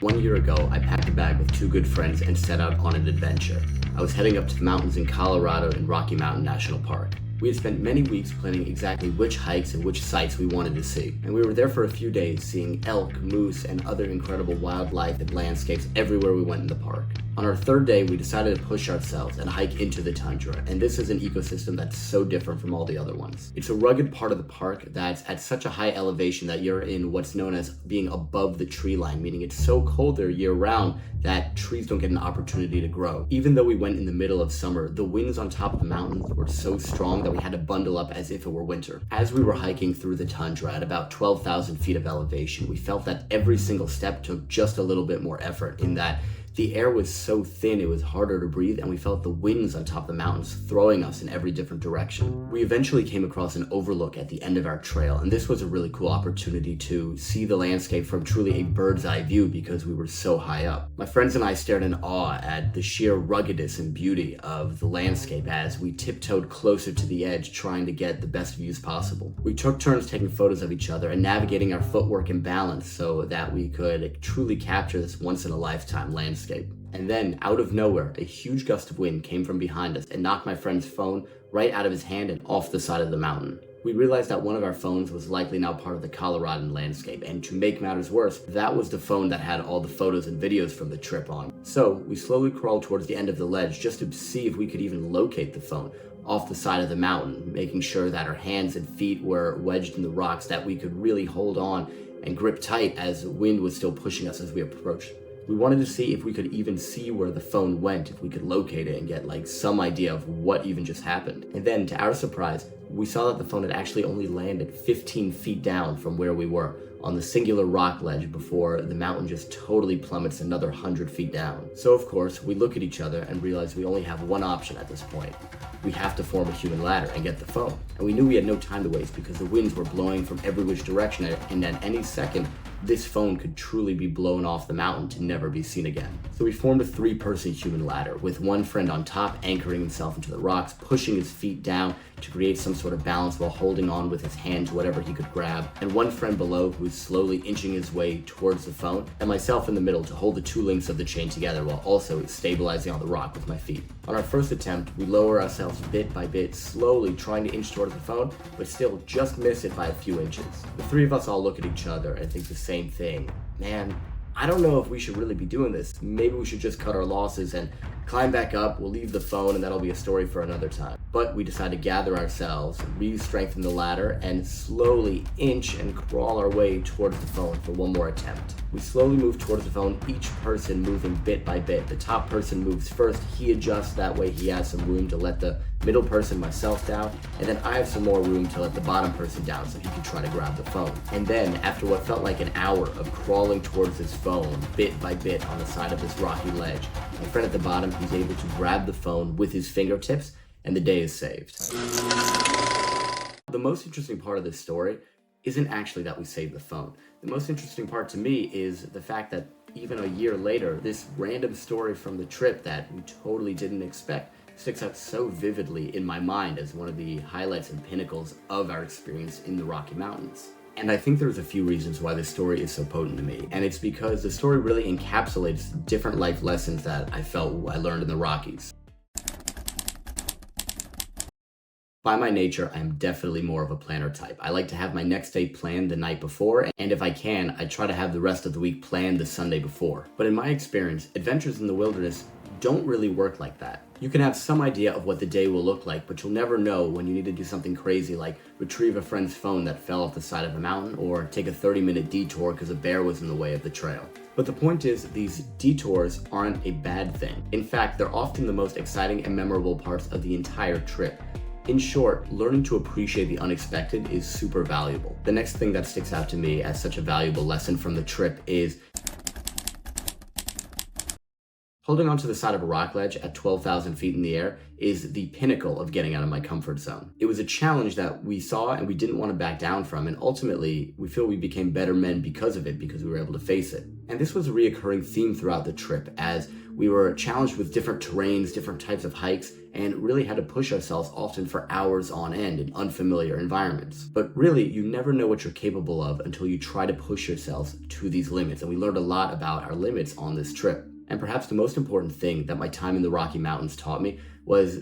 1 year ago, I packed a bag with two good friends and set out on an adventure. I was heading up to the mountains in Colorado in Rocky Mountain National Park. We had spent many weeks planning exactly which hikes and which sites we wanted to see, and we were there for a few days seeing elk, moose, and other incredible wildlife and landscapes everywhere we went in the park. On our third day, we decided to push ourselves and hike into the tundra, and this is an ecosystem that's so different from all the other ones. It's a rugged part of the park that's at such a high elevation that you're in what's known as being above the tree line, meaning it's so cold there year-round that trees don't get an opportunity to grow. Even though we went in the middle of summer, the winds on top of the mountains were so strong that we had to bundle up as if it were winter. As we were hiking through the tundra at about 12,000 feet of elevation, we felt that every single step took just a little bit more effort, in that the air was so thin it was harder to breathe, and we felt the winds on top of the mountains throwing us in every different direction. We eventually came across an overlook at the end of our trail, and this was a really cool opportunity to see the landscape from truly a bird's eye view because we were so high up. My friends and I stared in awe at the sheer ruggedness and beauty of the landscape as we tiptoed closer to the edge, trying to get the best views possible. We took turns taking photos of each other and navigating our footwork and balance so that we could truly capture this once-in-a-lifetime landscape. And then, out of nowhere, a huge gust of wind came from behind us and knocked my friend's phone right out of his hand and off the side of the mountain. We realized that one of our phones was likely now part of the Coloradan landscape, and to make matters worse, that was the phone that had all the photos and videos from the trip on. So, we slowly crawled towards the end of the ledge just to see if we could even locate the phone off the side of the mountain, making sure that our hands and feet were wedged in the rocks, that we could really hold on and grip tight as the wind was still pushing us as we approached. We wanted to see if we could even see where the phone went, if we could locate it and get some idea of what even just happened. And then, to our surprise, we saw that the phone had actually only landed 15 feet down from where we were, on the singular rock ledge, before the mountain just totally plummets another 100 feet down. So of course, we look at each other and realize we only have one option at this point. We have to form a human ladder and get the phone. And we knew we had no time to waste because the winds were blowing from every which direction, and at any second, this phone could truly be blown off the mountain to never be seen again. So we formed a 3-person human ladder, with one friend on top anchoring himself into the rocks, pushing his feet down to create some sort of balance while holding on with his hand to whatever he could grab, and one friend below who was slowly inching his way towards the phone, and myself in the middle to hold the two links of the chain together while also stabilizing on the rock with my feet. On our first attempt, we lower ourselves bit by bit, slowly trying to inch towards the phone, but still just miss it by a few inches. The three of us all look at each other and think the same thing. Man, I don't know if we should really be doing this. Maybe we should just cut our losses and climb back up. We'll leave the phone and that'll be a story for another time. But we decide to gather ourselves, re-strengthen the ladder, and slowly inch and crawl our way towards the phone for one more attempt. We slowly move towards the phone, each person moving bit by bit. The top person moves first. He adjusts, that way he has some room to let the middle person, myself, down, and then I have some more room to let the bottom person down so he can try to grab the phone. And then, after what felt like an hour of crawling towards his phone, bit by bit on the side of this rocky ledge, my friend at the bottom, he's able to grab the phone with his fingertips, and the day is saved. The most interesting part of this story isn't actually that we saved the phone. The most interesting part to me is the fact that even a year later, this random story from the trip that we totally didn't expect sticks out so vividly in my mind as one of the highlights and pinnacles of our experience in the Rocky Mountains. And I think there's a few reasons why this story is so potent to me, and it's because the story really encapsulates different life lessons that I felt I learned in the Rockies. By my nature, I'm definitely more of a planner type. I like to have my next day planned the night before, and if I can, I try to have the rest of the week planned the Sunday before. But in my experience, adventures in the wilderness don't really work like that. You can have some idea of what the day will look like, but you'll never know when you need to do something crazy like retrieve a friend's phone that fell off the side of a mountain, or take a 30-minute detour because a bear was in the way of the trail. But the point is, these detours aren't a bad thing. In fact, they're often the most exciting and memorable parts of the entire trip. In short, learning to appreciate the unexpected is super valuable. The next thing that sticks out to me as such a valuable lesson from the trip is holding onto the side of a rock ledge at 12,000 feet in the air is the pinnacle of getting out of my comfort zone. It was a challenge that we saw and we didn't want to back down from, and ultimately we feel we became better men because of it, because we were able to face it. And this was a reoccurring theme throughout the trip, as we were challenged with different terrains, different types of hikes, and really had to push ourselves often for hours on end in unfamiliar environments. But really, you never know what you're capable of until you try to push yourselves to these limits, and we learned a lot about our limits on this trip. And perhaps the most important thing that my time in the Rocky Mountains taught me was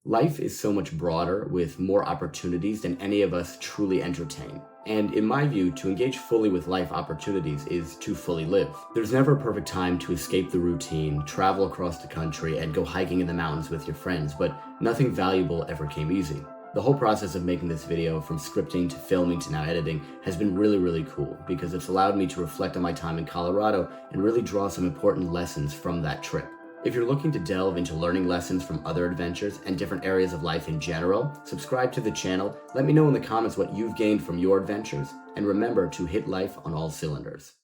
life is so much broader with more opportunities than any of us truly entertain. And in my view, to engage fully with life opportunities is to fully live. There's never a perfect time to escape the routine, travel across the country, and go hiking in the mountains with your friends, but nothing valuable ever came easy. The whole process of making this video, from scripting to filming to now editing, has been really cool because it's allowed me to reflect on my time in Colorado and really draw some important lessons from that trip. If you're looking to delve into learning lessons from other adventures and different areas of life in general, subscribe to the channel, let me know in the comments what you've gained from your adventures, and remember to hit life on all cylinders.